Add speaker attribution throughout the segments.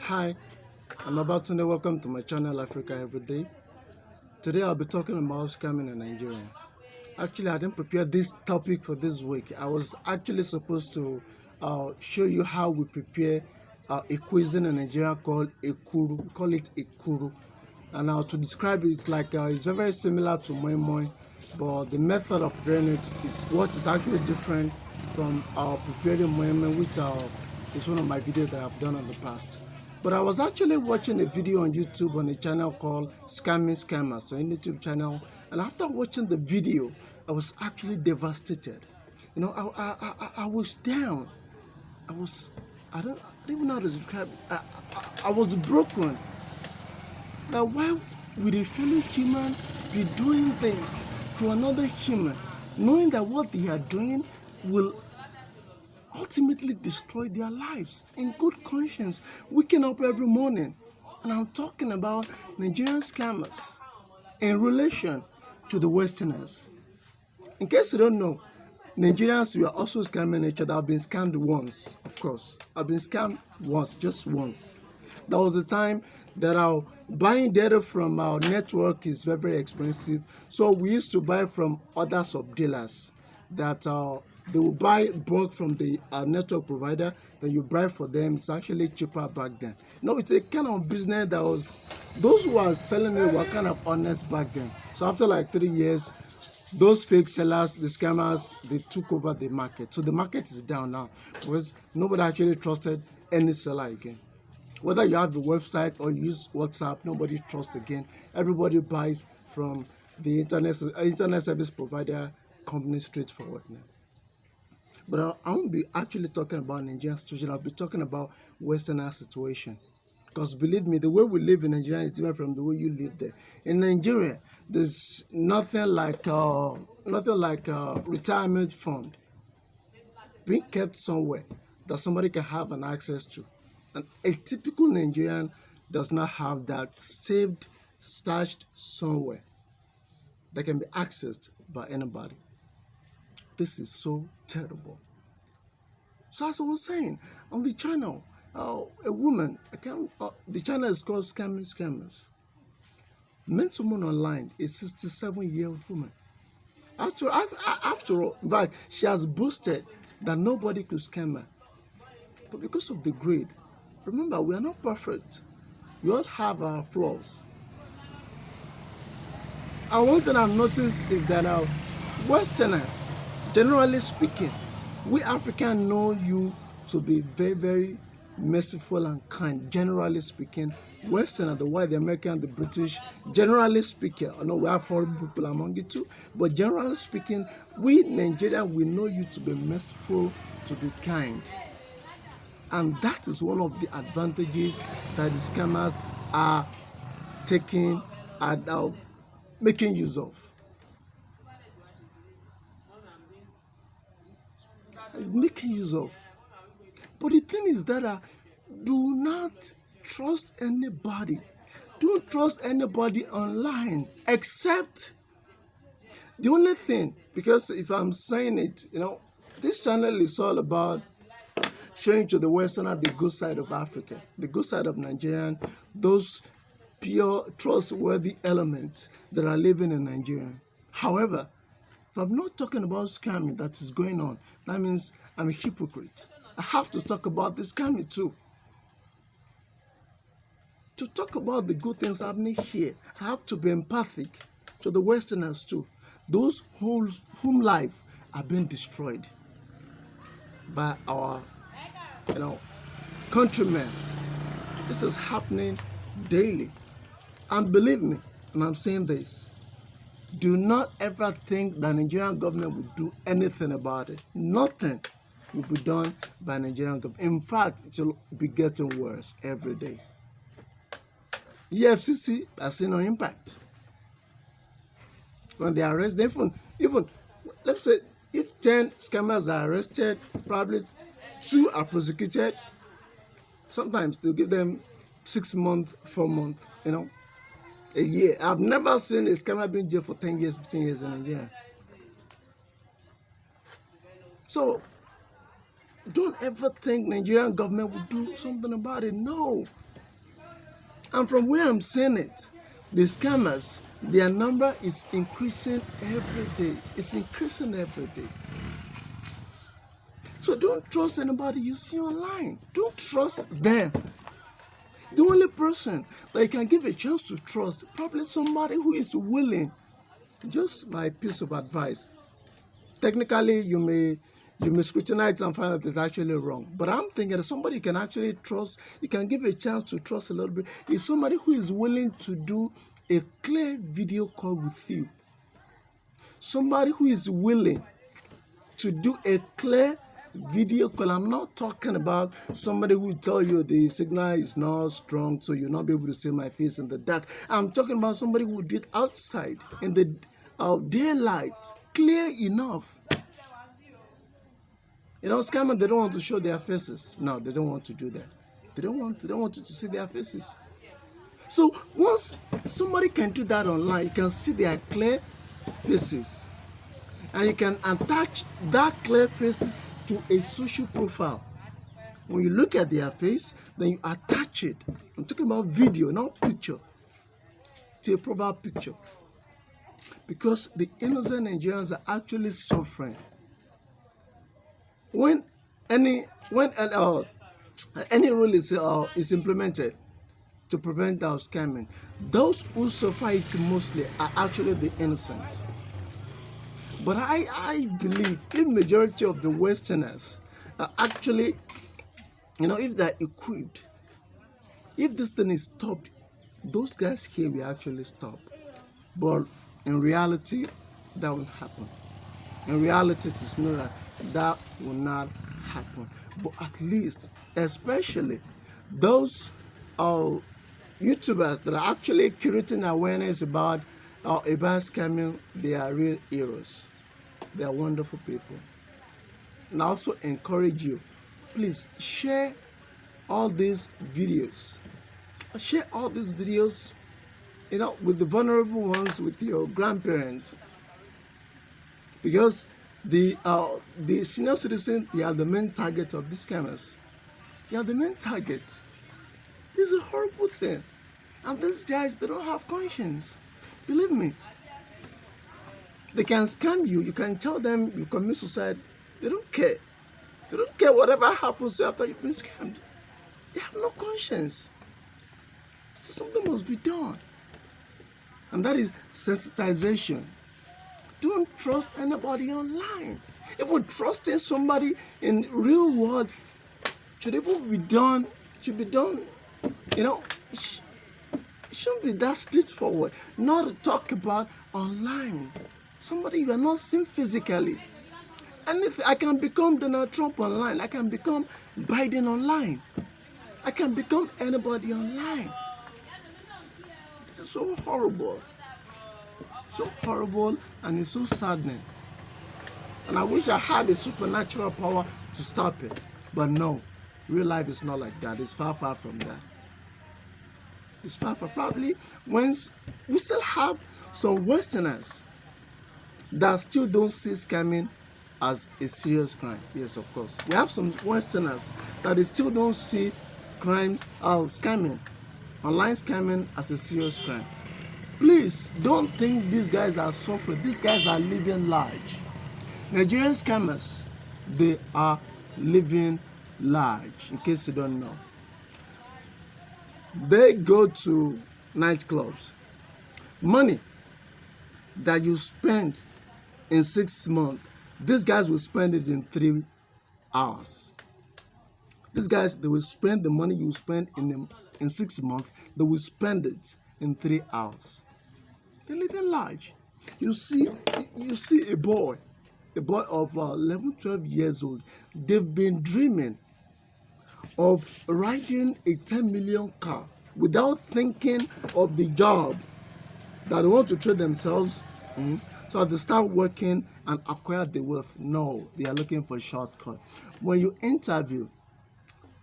Speaker 1: Hi, I'm about to welcome to my channel Africa Everyday. Today I'll be talking about scamming in Nigeria. Actually, I didn't prepare this topic for this week. I was actually supposed to show you how we prepare a cuisine in Nigeria called ekuru. We call it ekuru. And now to describe it, it's like it's very similar to moi moi, but the method of preparing it is what is actually different from preparing moi moi, which is one of my videos that I've done in the past. But I was actually watching a video on YouTube on a channel called Scamming Scammers, so a YouTube channel, and after watching the video, I was actually devastated. You know, I was down. I don't even know how to describe it. I was broken. Now, why would a fellow human be doing this to another human, knowing that what they are doing will ultimately destroy their lives in good conscience, waking up every morning? And I'm talking about Nigerian scammers in relation to the Westerners. In case you don't know, Nigerians were also scamming each other. I've been scammed once, of course. I've been scammed once, just once. That was the time that our buying data from our network is very, very expensive. So we used to buy from other sub-dealers that they will buy bulk from the network provider, then you buy for them. It's actually cheaper back then. No, it's a kind of business that was, those who were selling it were kind of honest back then. So after like 3 years, those fake sellers, the scammers, they took over the market. So the market is down now because nobody actually trusted any seller again. Whether you have a website or you use WhatsApp, nobody trusts again. Everybody buys from the internet service provider company straightforward now. But I won't be actually talking about Nigerian situation. I'll be talking about Westerner situation. Because believe me, the way we live in Nigeria is different from the way you live there. In Nigeria, there's nothing like retirement fund being kept somewhere that somebody can have an access to. And a typical Nigerian does not have that saved, stashed somewhere that can be accessed by anybody. This is so terrible. So as I was saying, on the channel, a woman, the channel is called Scamming Scammers, met someone online, a 67-year-old woman. After all, in fact, she has boasted that nobody could scam her. But because of the greed, remember, we are not perfect. We all have our flaws. And one thing I've noticed is that our Westerners, generally speaking, we Africans know you to be very, very merciful and kind. Generally speaking, Westerners, the white, the American, the British, generally speaking, I know we have horrible people among you too, but generally speaking, we Nigerians, we know you to be merciful, to be kind. And that is one of the advantages that the scammers are taking and are making use of. Making use of. But the thing is that do not trust anybody. Don't trust anybody online except the only thing, because if I'm saying it, this channel is all about showing to the Westerner the good side of Africa, the good side of Nigerian, those pure, trustworthy elements that are living in Nigeria. However, if I'm not talking about scamming that is going on, that means I'm a hypocrite. I have to talk about the scamming too. To talk about the good things happening here, I have to be empathic to the Westerners too. Those whom life are being destroyed by our countrymen. This is happening daily. And believe me, and I'm saying this, do not ever think that Nigerian government will do anything about it. Nothing will be done by Nigerian government. In fact, it will be getting worse every day. EFCC has seen no impact. When they arrest, even let's say if 10 scammers are arrested, probably 2 are prosecuted. Sometimes they'll give them 6 months, 4 months, a year. I've never seen a scammer being jailed for 10 years, 15 years in Nigeria. So don't ever think Nigerian government will do something about it. No. And from where I'm seeing it, the scammers, their number is increasing every day. It's increasing every day. So don't trust anybody you see online. Don't trust them. The only person that you can give a chance to trust, probably somebody who is willing. Just my piece of advice. Technically, you may scrutinize and find out it's actually wrong. But I'm thinking that somebody you can actually trust, you can give a chance to trust a little bit, is somebody who is willing to do a clear video call with you. Somebody who is willing to do a clear video call. I'm not talking about somebody who will tell you the signal is not strong, so you'll not be able to see my face in the dark. I'm talking about somebody who did outside in the daylight, clear enough. You know, scammers, they don't want to show their faces. No, they don't want to do that. They don't want you to see their faces. So once somebody can do that online, you can see their clear faces. And you can attach that clear faces to a social profile. When you look at their face, then you attach it. I'm talking about video, not picture, to a profile picture. Because the innocent Nigerians are actually suffering. When any rule is implemented to prevent our scamming, those who suffer it mostly are actually the innocent. But I believe if majority of the Westerners are actually, if they're equipped, if this thing is stopped, those guys here will actually stop. But in reality, that won't happen. In reality, it's not that will not happen. But at least, especially those YouTubers that are actually creating awareness about scamming, they are real heroes. They are wonderful people. And I also encourage you, please share all these videos. Share all these videos, with the vulnerable ones, with your grandparents. Because the senior citizens, they are the main target of these scammers. They are the main target. This is a horrible thing. And these guys, they don't have conscience. Believe me. They can scam you. You can tell them you commit suicide. They don't care. They don't care whatever happens to you after you've been scammed. They have no conscience. So something must be done. And that is sensitization. Don't trust anybody online. Even trusting somebody in real world should be done, shouldn't be that straightforward. Not to talk about online. Somebody you are not seeing physically. Anything, I can become Donald Trump online. I can become Biden online. I can become anybody online. This is so horrible. So horrible, and it's so saddening. And I wish I had a supernatural power to stop it. But no, real life is not like that. It's far, far from that. It's far, far. Probably when we still have some Westerners that still don't see scamming as a serious crime. Yes, of course. We have some Westerners that they still don't see scamming, online scamming as a serious crime. Please don't think these guys are suffering. These guys are living large. Nigerian scammers, they are living large, in case you don't know. They go to nightclubs. Money that you spend in 6 months, these guys will spend it in 3 hours. These guys, they will spend the money you spend in 6 months, they will spend it in 3 hours. They live in large. You see a boy of 11, 12 years old. They've been dreaming of riding a 10 million car without thinking of the job that they want to trade themselves in. So they start working and acquire the wealth. No, they are looking for a shortcut. When you interview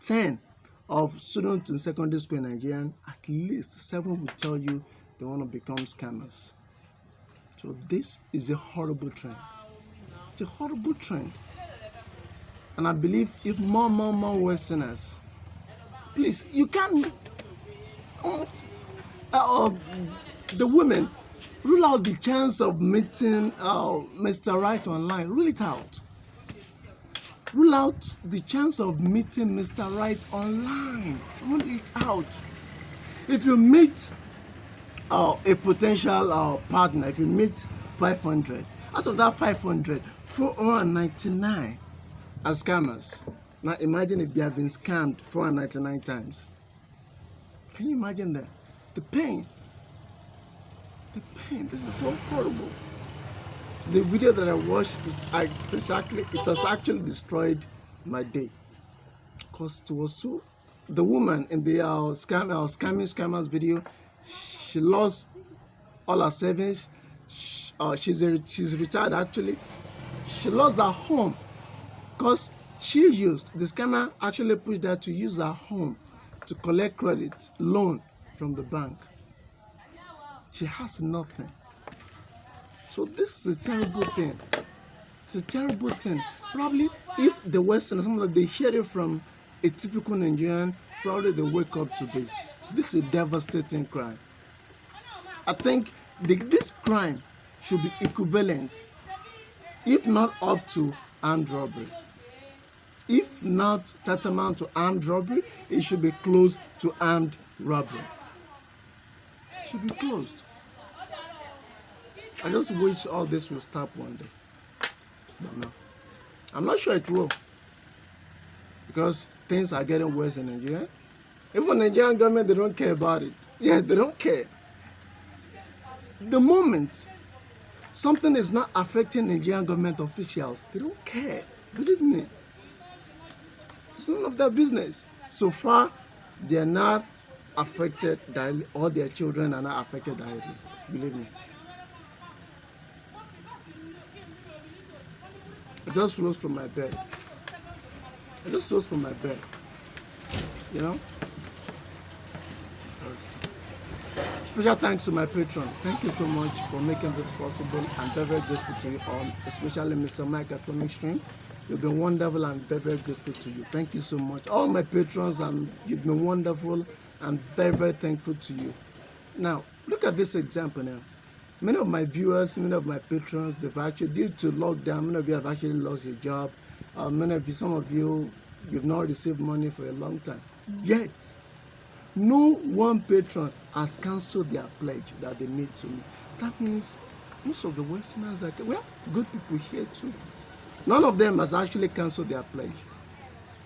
Speaker 1: 10 of students in secondary school in Nigeria, at least 7 will tell you they want to become scammers. So this is a horrible trend. It's a horrible trend. And I believe if more Westerners, please, you can't, don't the women rule out the chance of meeting Mr. Right online. Rule it out. Rule out the chance of meeting Mr. Right online. Rule it out. If you meet a potential partner, if you meet 500, out of that 500, 499 are scammers. Now imagine if they have been scammed 499 times. Can you imagine that? The pain. The pain. This is so horrible. The video that I watched it has actually destroyed my day. Because it was so. The woman in the scammers video, she lost all her savings. She's retired actually. She lost her home because the scammer actually pushed her to use her home to collect credit loan from the bank. She has nothing. So this is a terrible thing. It's a terrible thing. Probably if the Westerners, they hear it from a typical Nigerian, probably they wake up to this. This is a devastating crime. I think this crime should be equivalent, if not up to armed robbery. If not tantamount to armed robbery, it should be close to armed robbery. It should be closed. I just wish all this will stop one day. But no. I'm not sure it will. Because things are getting worse in Nigeria. Even the Nigerian government, they don't care about it. Yes, they don't care. The moment something is not affecting Nigerian government officials, they don't care. Believe me. It's none of their business. So far, they are not affected directly. All their children are not affected directly. Believe me. I just rose from my bed. You know? Special thanks to my patron. Thank you so much for making this possible. I'm very, very grateful to you all, especially Mr. Mike Atomic Stream. You've been wonderful. I'm very, very grateful to you. Thank you so much. All my patrons, you've been wonderful. I'm very, very thankful to you. Now, look at this example now. Many of my viewers, many of my patrons, they've actually, due to lockdown, many of you have actually lost your job. Some of you, you've not received money for a long time. Yet, no one patron has cancelled their pledge that they made to me. That means most of the Westerners are, good people here too. None of them has actually cancelled their pledge.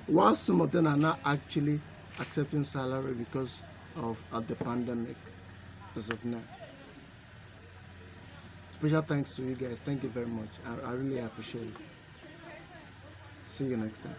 Speaker 1: While some of them are not actually accepting salary because of the pandemic as of now. Special thanks to you guys. Thank you very much. I really appreciate it. See you next time.